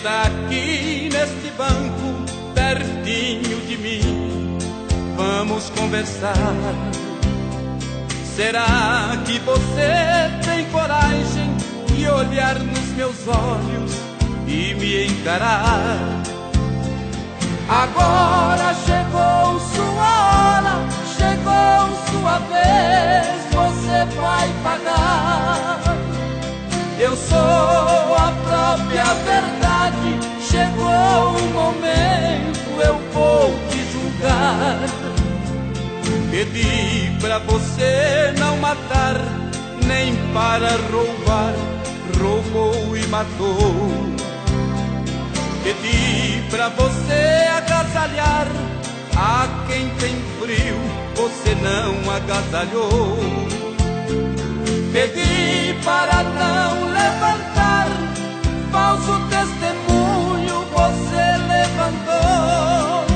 Senta aqui neste banco, pertinho de mim, vamos conversar. Será que você tem coragem de olhar nos meus olhos e me encarar? Agora chegou sua hora, chegou sua vez, você vai pagar. Eu sou a própria verdade, chegou o momento, eu vou te julgar. Pedi pra você não matar, nem para roubar, roubou e matou. Pedi pra você agasalhar a quem tem frio, você não agasalhou. Pedi para não levantar falso testemunho, você levantou.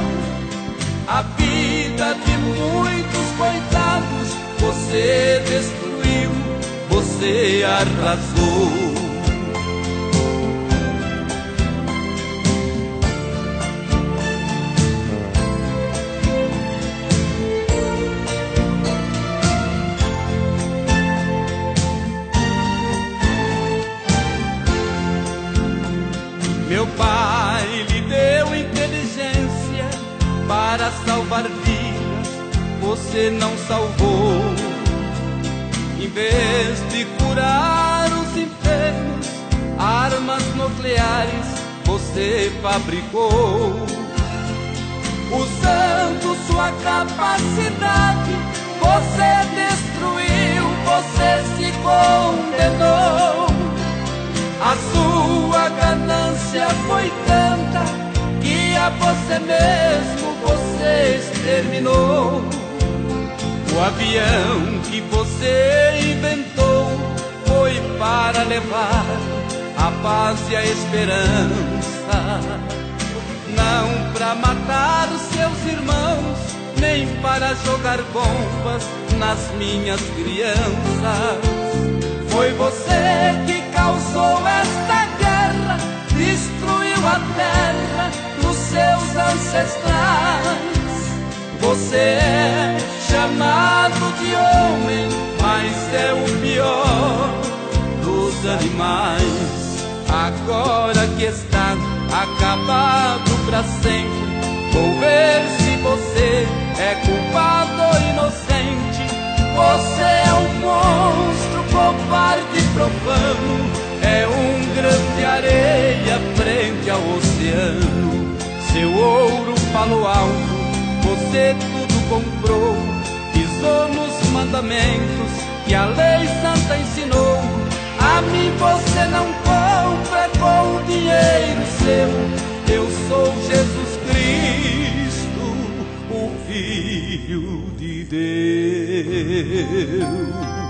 A vida de muitos coitados você destruiu, você arrasou. Meu pai lhe deu inteligência para salvar vidas, você não salvou. Em vez de curar os enfermos, armas nucleares você fabricou. Usando sua capacidade, você destruiu, você se condenou. A sua ganância foi tanta que a você mesmo você exterminou. O avião que você inventou foi para levar a paz e a esperança, não para matar os seus irmãos, nem para jogar bombas nas minhas crianças. Foi você que causou esta guerra, destruiu a terra dos seus ancestrais. Você é chamado de homem, mas é o pior dos animais. Agora que está acabado pra sempre, vou ver se você é culpado ou inocente. Você é um monstro, covarde, profano, é um grão de areia frente ao oceano. Seu ouro falou alto, você tudo comprou, pisou nos mandamentos que a lei santa ensinou. A mim você não compra com o dinheiro seu, eu sou Jesus Cristo, o Filho de Deus.